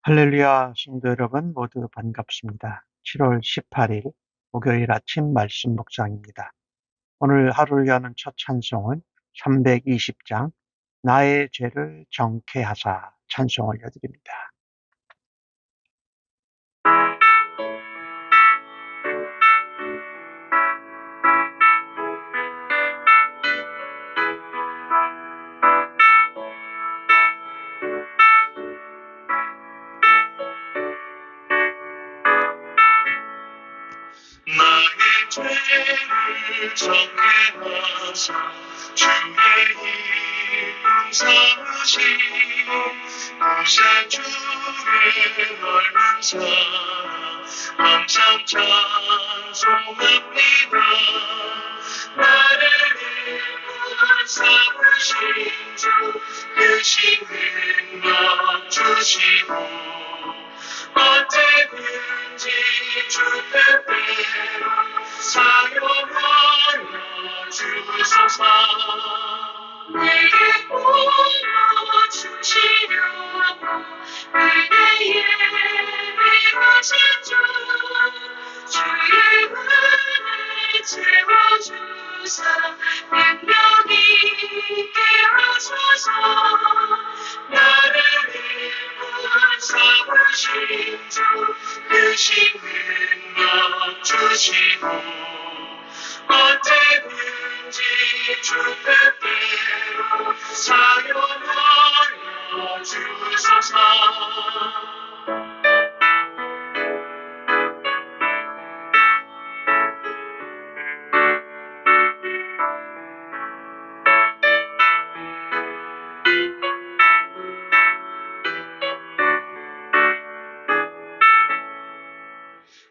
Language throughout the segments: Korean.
할렐루야, 성도 여러분 모두 반갑습니다. 7월 18일 목요일 아침 말씀 묵상입니다. 오늘 하루를 여는 첫 찬송은 320장 나의 죄를 정케하사 찬송 올려드립니다. 나의 죄를 정케하사 주의 이름 삼으시 구세주의 넓은 사랑 항상 찬송합니다. 나를 일꾼 삼으신 주 크신 능력 주시고 언제든지 주 뜻대로 사용하여 주소서. 내게 보여주시려고 은혜에 미루신 주 주의 은혜 채워주사 능력 있게 하소서. 나를 일꾼 삼으신 주 크신 능력 주시고 언제든지 주 뜻대로 사용하여 주소서.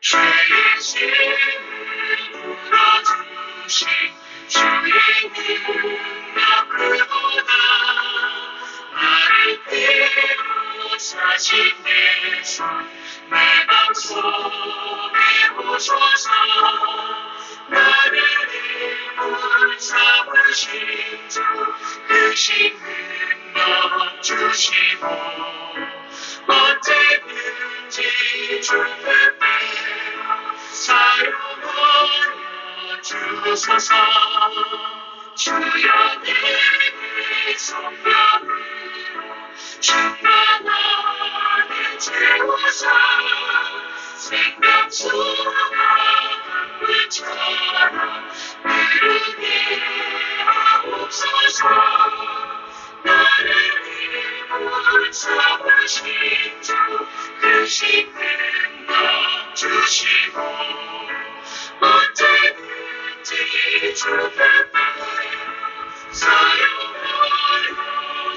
죄의 짐을 풀어주신 주의 능력 그보다 나를 깨우사신 내 손 내 방송에 오소서. 나를 일꾼 삼으신 주 크신 능력 주시고 언제든지 주 뜻대로 사용하여 주소서. 주여 내게 성령으로 충만하게 채우사 생명수가 강물처럼 흐르게 하옵소서. 나를 일꾼 삼으신 주 크신 능력 주시고 언제든지 주 뜻대로 사용하여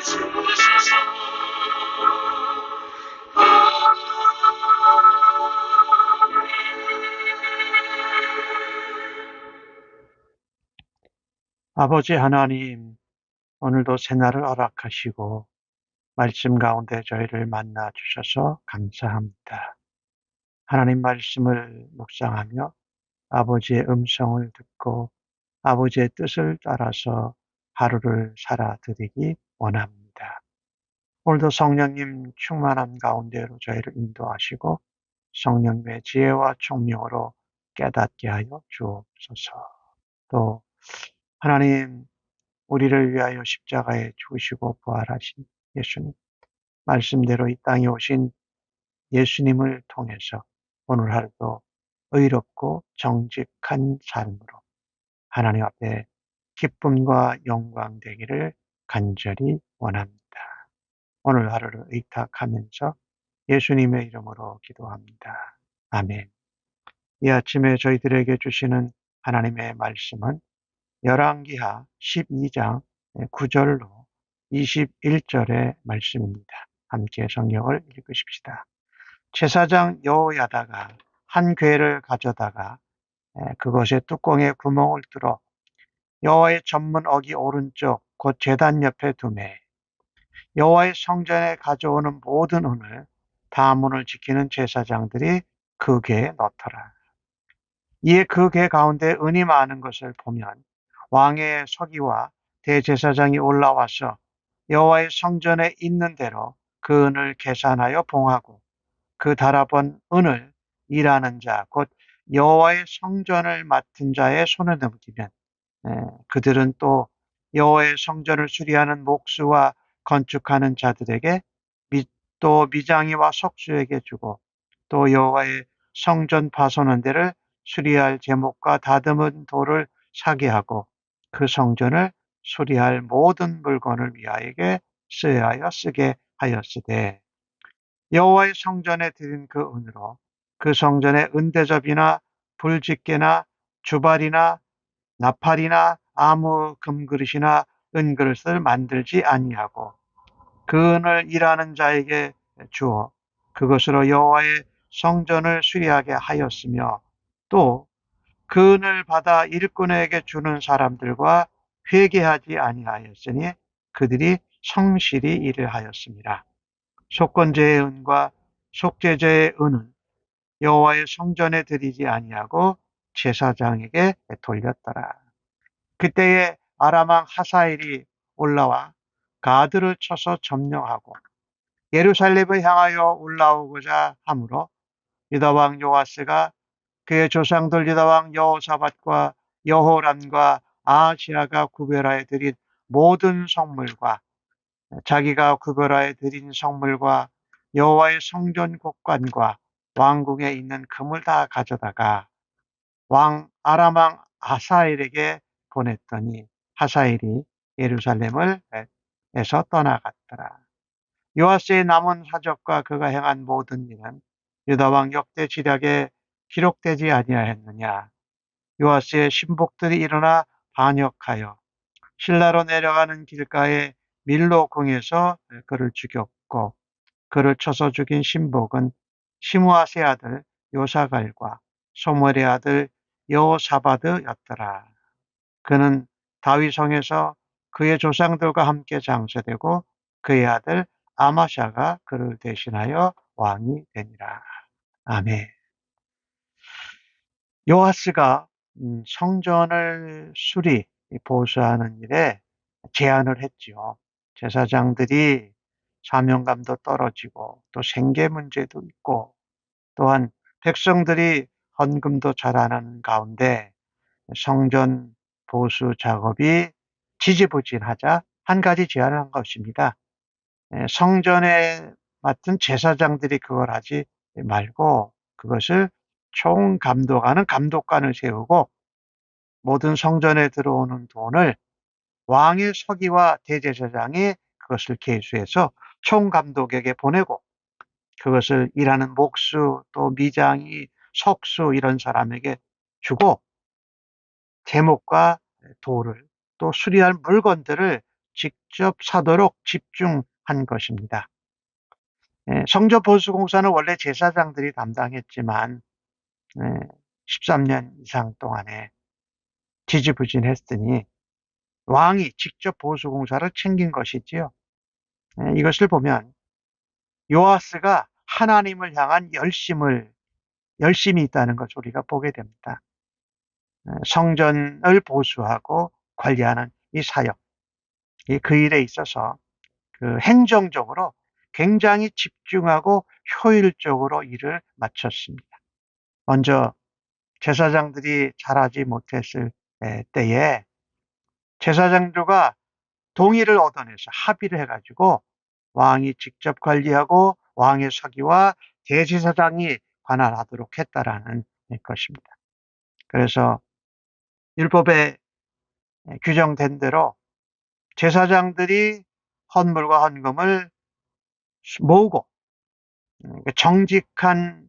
주소서. 아버지 하나님, 오늘도 새날을 허락하시고 말씀 가운데 저희를 만나 주셔서 감사합니다. 하나님 말씀을 묵상하며 아버지의 음성을 듣고 아버지의 뜻을 따라서 하루를 살아드리기 원합니다. 오늘도 성령님 충만한 가운데로 저희를 인도하시고 성령의 지혜와 총명으로 깨닫게 하여 주옵소서. 또 하나님, 우리를 위하여 십자가에 죽으시고 부활하신 예수님, 말씀대로 이 땅에 오신 예수님을 통해서 오늘 하루도 의롭고 정직한 삶으로 하나님 앞에 기쁨과 영광 되기를 간절히 원합니다. 오늘 하루를 의탁하면서 예수님의 이름으로 기도합니다. 아멘. 이 아침에 저희들에게 주시는 하나님의 말씀은 열왕기하 12장 9절로 21절의 말씀입니다. 함께 성경을 읽으십시다. 제사장 여호야다가 한 궤를 가져다가 그것의 뚜껑에 구멍을 뚫어 여호와의 전문 어기 오른쪽 곧 제단 옆에 두매 여호와의 성전에 가져오는 모든 은을 다문을 지키는 제사장들이 그 궤에 넣더라. 이에 그 궤 가운데 은이 많은 것을 보면 왕의 서기와 대제사장이 올라와서 여호와의 성전에 있는 대로 그 은을 계산하여 봉하고 그 달아본 은을 일하는 자, 곧 여호와의 성전을 맡은 자의 손에 넘기면 그들은 또 여호와의 성전을 수리하는 목수와 건축하는 자들에게 또 미장이와 석수에게 주고 또 여호와의 성전 파손한 데를 수리할 제목과 다듬은 돌을 사게 하고 그 성전을 수리할 모든 물건을 위하여 쓰여야 하여 쓰게 하였으되 여호와의 성전에 드린 그 은으로 그 성전에 은대접이나 불집게나 주발이나 나팔이나 아무 금그릇이나 은그릇을 만들지 아니하고 그 은을 일하는 자에게 주어 그것으로 여호와의 성전을 수리하게 하였으며 또 그 은을 받아 일꾼에게 주는 사람들과 회개하지 아니하였으니 그들이 성실히 일을 하였습니다. 속건제의 은과 속죄제의 은은 여호와의 성전에 드리지 아니하고 제사장에게 돌렸더라. 그때에 아람 왕 하사엘이 올라와 가드를 쳐서 점령하고 예루살렘을 향하여 올라오고자 하므로 유다 왕 요아스가 그의 조상들 유다 왕 여호사밧과 여호람과 아하시아가 구별하여 드린 모든 성물과 자기가 구별하여 드린 성물과 여호와의 성전 곳간과 왕궁에 있는 금을 다 가져다가 왕 아람 왕 하사엘에게 보냈더니 하사엘이 예루살렘을 에서 떠나갔더라. 요아스의 남은 사적과 그가 행한 모든 일은 유다 왕 역대 지략에 기록되지 아니하였느냐. 요아스의 신복들이 일어나 반역하여 신라로 내려가는 길가에 밀로궁에서 그를 죽였고 그를 쳐서 죽인 신복은 시므아세 아들 요사갈과 소멜의 아들 여호사바드였더라. 그는 다윗성에서 그의 조상들과 함께 장사되고 그의 아들 아마샤가 그를 대신하여 왕이 되니라. 아멘. 요아스가 성전을 보수하는 일에 제안을 했지요. 제사장들이 사명감도 떨어지고 또 생계 문제도 있고 또한 백성들이 헌금도 잘 안 하는 가운데 성전 보수 작업이 지지부진하자 한 가지 제안을 한 것입니다. 성전에 맡은 제사장들이 그걸 하지 말고 그것을 총감독하는 감독관을 세우고 모든 성전에 들어오는 돈을 왕의 서기와 대제사장이 그것을 계수해서 총감독에게 보내고 그것을 일하는 목수 또 미장이 석수 이런 사람에게 주고 제목과 돌을 또 수리할 물건들을 직접 사도록 집중한 것입니다. 성전 보수공사는 원래 제사장들이 담당했지만 13년 이상 동안에 지지부진했으니 왕이 직접 보수공사를 챙긴 것이지요. 이것을 보면 요아스가 하나님을 향한 열심이 있다는 것을 우리가 보게 됩니다. 성전을 보수하고 관리하는 이 사역, 그 일에 있어서 그 행정적으로 굉장히 집중하고 효율적으로 일을 마쳤습니다. 먼저 제사장들이 잘하지 못했을 때에 제사장들과 동의를 얻어내서 합의를 해가지고 왕이 직접 관리하고 왕의 서기와 대제사장이 관할하도록 했다라는 것입니다. 그래서 율법에 규정된 대로 제사장들이 헌물과 헌금을 모으고 정직한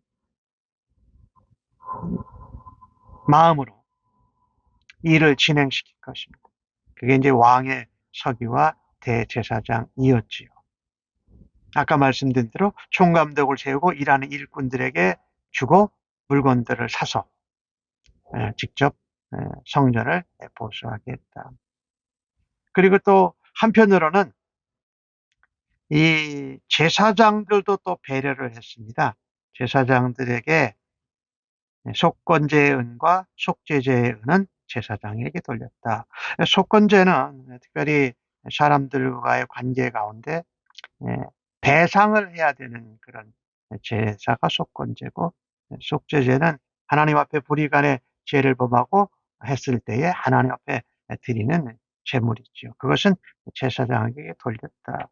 마음으로 일을 진행시킬 것입니다. 그게 이제 왕의 서기와 대제사장이었지요. 아까 말씀드린 대로 총감독을 세우고 일하는 일꾼들에게 주고 물건들을 사서 직접 성전을 보수하게 했다. 그리고 또 한편으로는 이 제사장들도 또 배려를 했습니다. 제사장들에게 속건제의 은과 속죄제의 은은 제사장에게 돌렸다. 속건제는 특별히 사람들과의 관계 가운데 배상을 해야 되는 그런 제사가 속건제고, 속죄제는 하나님 앞에 불의간에 죄를 범하고 했을 때에 하나님 앞에 드리는 제물이지요. 그것은 제사장에게 돌렸다.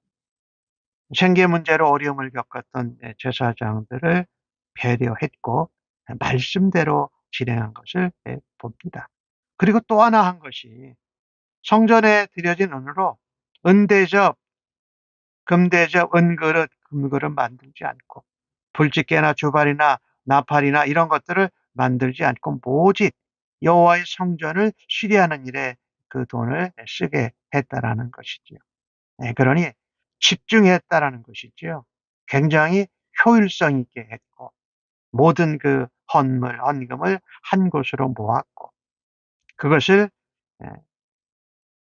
생계 문제로 어려움을 겪었던 제사장들을 배려했고 말씀대로 진행한 것을 봅니다. 그리고 또 하나 한 것이 성전에 드려진 은으로 은대접, 금대접, 은그릇, 금그릇 만들지 않고 불집게나 주발이나 나팔이나 이런 것들을 만들지 않고 오직 여호와의 성전을 수리하는 일에 그 돈을 쓰게 했다라는 것이지요. 그러니 집중했다라는 것이지요. 굉장히 효율성 있게 했고 모든 그 헌물, 헌금을 한 곳으로 모았고 그것을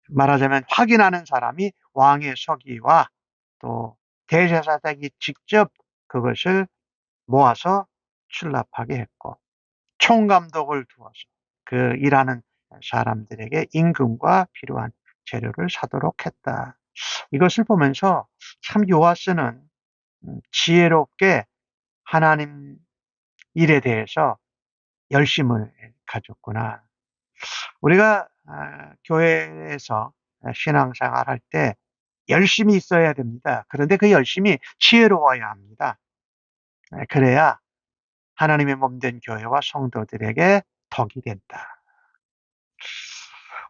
말하자면 확인하는 사람이 왕의 서기와 또 대제사장이 직접 그것을 모아서 출납하게 했고 총감독을 두어서 그 일하는 사람들에게 임금과 필요한 재료를 사도록 했다. 이것을 보면서 참 요아스는 지혜롭게 하나님 일에 대해서 열심을 가졌구나. 우리가 교회에서 신앙생활할 때 열심히 있어야 됩니다. 그런데 그 열심이 지혜로워야 합니다. 그래야 하나님의 몸된 교회와 성도들에게 덕이 된다.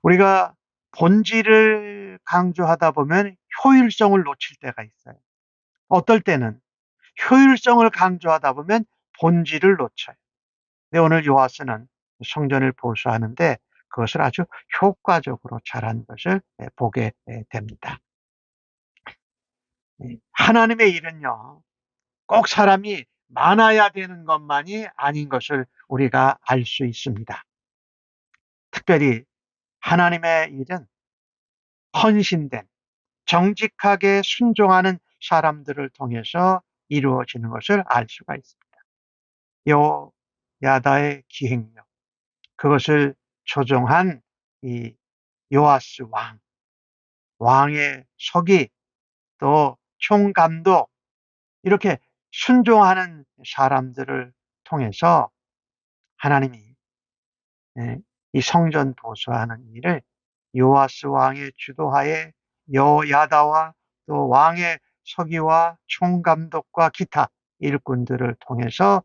우리가 본질을 강조하다 보면 효율성을 놓칠 때가 있어요. 어떨 때는 효율성을 강조하다 보면 본질을 놓쳐요. 근데 오늘 요아스는 성전을 보수하는데 그것을 아주 효과적으로 잘한 것을 보게 됩니다. 하나님의 일은요, 꼭 사람이 많아야 되는 것만이 아닌 것을 우리가 알 수 있습니다. 특별히 하나님의 일은 헌신된, 정직하게 순종하는 사람들을 통해서 이루어지는 것을 알 수가 있습니다. 여야다의 기행력, 그것을 조종한 이 요아스 왕의 서기, 또 총감독, 이렇게 순종하는 사람들을 통해서 하나님이 이 성전 보수하는 일을 요아스 왕의 주도하에 여야다와 또 왕의 서기와 총감독과 기타 일꾼들을 통해서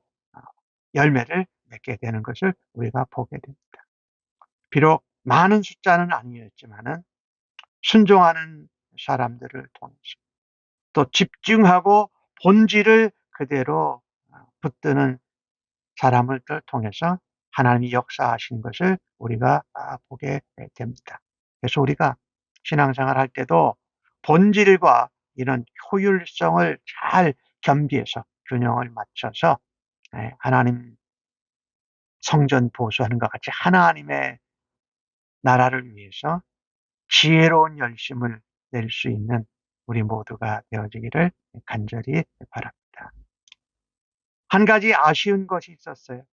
열매를 맺게 되는 것을 우리가 보게 됩니다. 비록 많은 숫자는 아니었지만은 순종하는 사람들을 통해서 또 집중하고 본질을 그대로 붙드는 사람을 통해서 하나님이 역사하신 것을 우리가 보게 됩니다. 그래서 우리가 신앙생활 할 때도 본질과 이런 효율성을 잘 겸비해서 균형을 맞춰서 하나님 성전 보수하는 것 같이 하나님의 나라를 위해서 지혜로운 열심을 낼 수 있는 우리 모두가 되어지기를 간절히 바랍니다. 한 가지 아쉬운 것이 있었어요.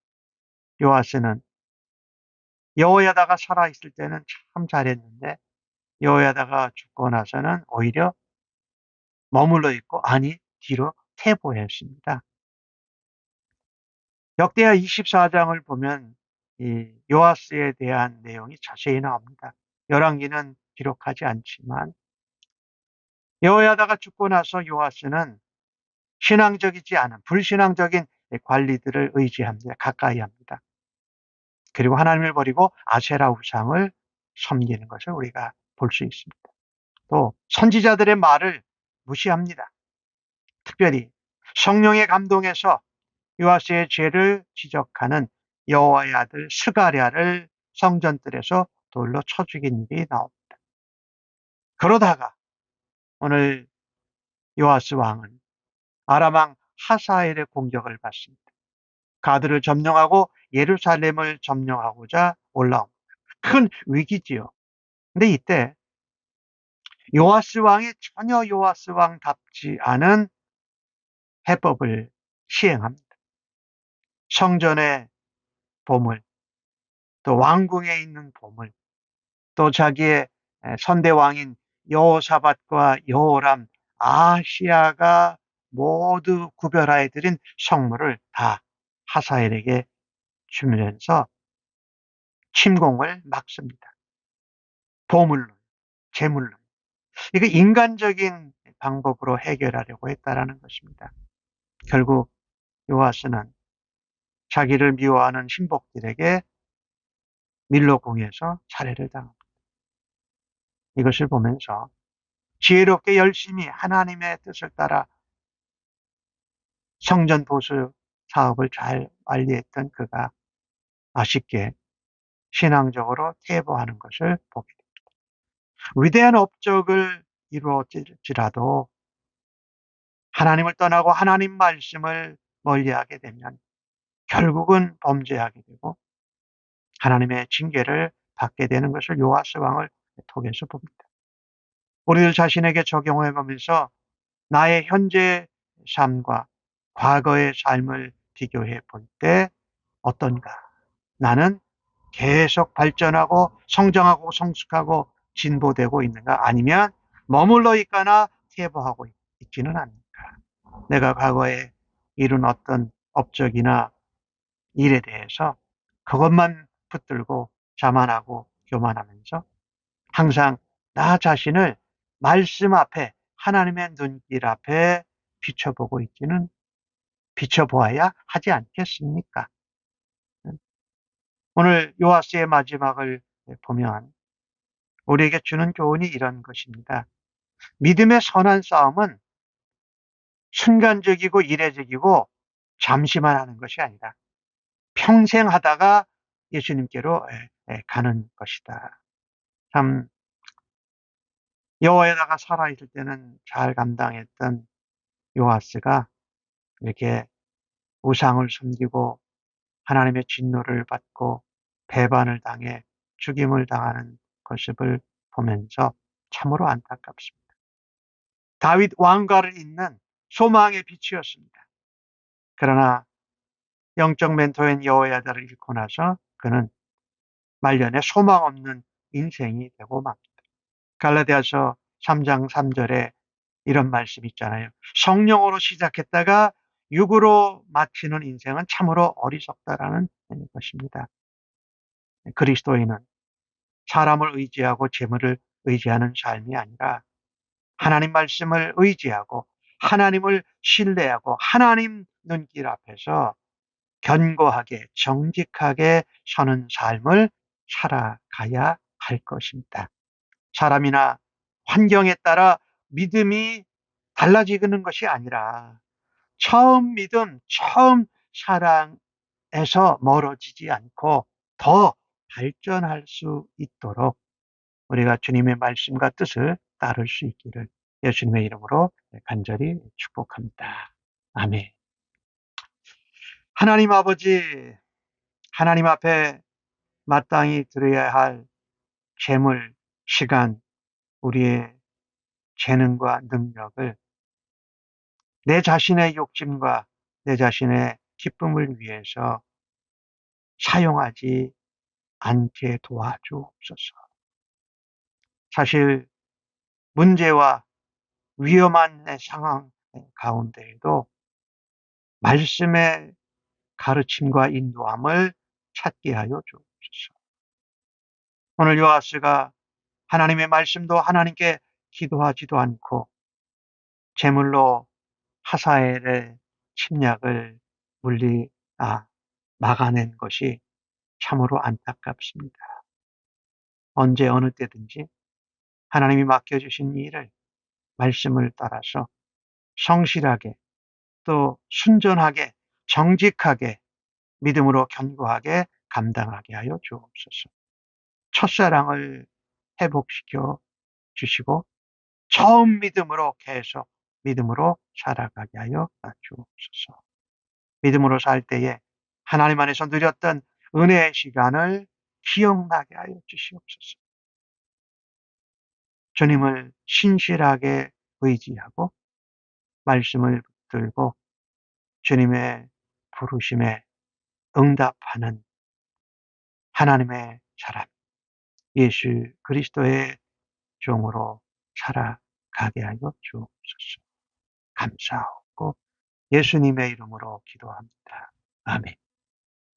요아스는 여호야다가 살아있을 때는 참 잘했는데 여호야다가 죽고 나서는 오히려 머물러 있고 아니 뒤로 퇴보했습니다. 역대하 24장을 보면 이 요아스에 대한 내용이 자세히 나옵니다. 열왕기는 기록하지 않지만 여호야다가 죽고 나서 요아스는 신앙적이지 않은 불신앙적인 관리들을 의지합니다. 가까이 합니다. 그리고 하나님을 버리고 아세라 우상을 섬기는 것을 우리가 볼 수 있습니다. 또 선지자들의 말을 무시합니다. 특별히 성령의 감동에서 요아스의 죄를 지적하는 여호와의 아들 스가랴를 성전뜰에서 돌로 쳐 죽인 일이 나옵니다. 그러다가 오늘 요아스 왕은 아람 왕 하사엘의 공격을 받습니다. 가드를 점령하고 예루살렘을 점령하고자 올라옵니다. 큰 위기지요. 근데 이때 요아스 왕이 전혀 요아스 왕답지 않은 해법을 시행합니다. 성전의 보물, 또 왕궁에 있는 보물, 또 자기의 선대왕인 여호사밧과 여호람, 아시아가 모두 구별하여 드린 성물을 다 하사엘에게 주면서 침공을 막습니다. 보물로, 재물로. 이거 인간적인 방법으로 해결하려고 했다라는 것입니다. 결국 요아스는 자기를 미워하는 신복들에게 밀로 공에서 살해를 당합니다. 이것을 보면서 지혜롭게 열심히 하나님의 뜻을 따라 성전 보수 사업을 잘 관리했던 그가 아쉽게 신앙적으로 퇴보하는 것을 보게 됩니다. 위대한 업적을 이루어질지라도 하나님을 떠나고 하나님 말씀을 멀리하게 되면 결국은 범죄하게 되고 하나님의 징계를 받게 되는 것을 요아스 왕을 통해서 봅니다. 우리들 자신에게 적용해 보면서 나의 현재 삶과 과거의 삶을 비교해 볼 때 어떤가? 나는 계속 발전하고 성장하고 성숙하고 진보되고 있는가? 아니면 머물러 있거나 퇴보하고 있지는 않는가? 내가 과거에 이룬 어떤 업적이나 일에 대해서 그것만 붙들고 자만하고 교만하면서 항상 나 자신을 말씀 앞에 하나님의 눈길 앞에 비춰보아야 하지 않겠습니까? 오늘 요아스의 마지막을 보면 우리에게 주는 교훈이 이런 것입니다. 믿음의 선한 싸움은 순간적이고 이례적이고 잠시만 하는 것이 아니다. 평생 하다가 예수님께로 가는 것이다. 참 여호와에다가 살아있을 때는 잘 감당했던 요아스가 이렇게 우상을 섬기고 하나님의 진노를 받고 배반을 당해 죽임을 당하는 모습을 보면서 참으로 안타깝습니다. 다윗 왕가를 잇는 소망의 빛이었습니다. 그러나 영적 멘토인 여호야다를 잃고 나서 그는 말년에 소망 없는 인생이 되고 맙니다. 갈라디아서 3장 3절에 이런 말씀이 있잖아요. 성령으로 시작했다가 육으로 마치는 인생은 참으로 어리석다라는 것입니다. 그리스도인은 사람을 의지하고 재물을 의지하는 삶이 아니라 하나님 말씀을 의지하고 하나님을 신뢰하고 하나님 눈길 앞에서 견고하게 정직하게 서는 삶을 살아가야 할 것입니다. 사람이나 환경에 따라 믿음이 달라지는 것이 아니라 처음 믿음, 처음 사랑에서 멀어지지 않고 더 발전할 수 있도록 우리가 주님의 말씀과 뜻을 따를 수 있기를 예수님의 이름으로 간절히 축복합니다. 아멘. 하나님 아버지, 하나님 앞에 마땅히 드려야 할 재물, 시간, 우리의 재능과 능력을 내 자신의 욕심과 내 자신의 기쁨을 위해서 사용하지 않게 도와주옵소서. 사실 문제와 위험한 상황 가운데에도 말씀의 가르침과 인도함을 찾게 하여 주옵소서. 오늘 요아스가 하나님의 말씀도 하나님께 기도하지도 않고 제물로 하사엘의 침략을 막아낸 것이 참으로 안타깝습니다. 언제 어느 때든지 하나님이 맡겨주신 일을 말씀을 따라서 성실하게 또 순전하게 정직하게 믿음으로 견고하게 감당하게 하여 주옵소서. 첫사랑을 회복시켜 주시고 처음 믿음으로 계속 믿음으로 살아가게 하여 주옵소서. 믿음으로 살 때에 하나님 안에서 누렸던 은혜의 시간을 기억나게 하여 주시옵소서. 주님을 신실하게 의지하고 말씀을 붙들고 주님의 부르심에 응답하는 하나님의 사람 예수 그리스도의 종으로 살아가게 하여 주옵소서. 감사하고 예수님의 이름으로 기도합니다. 아멘.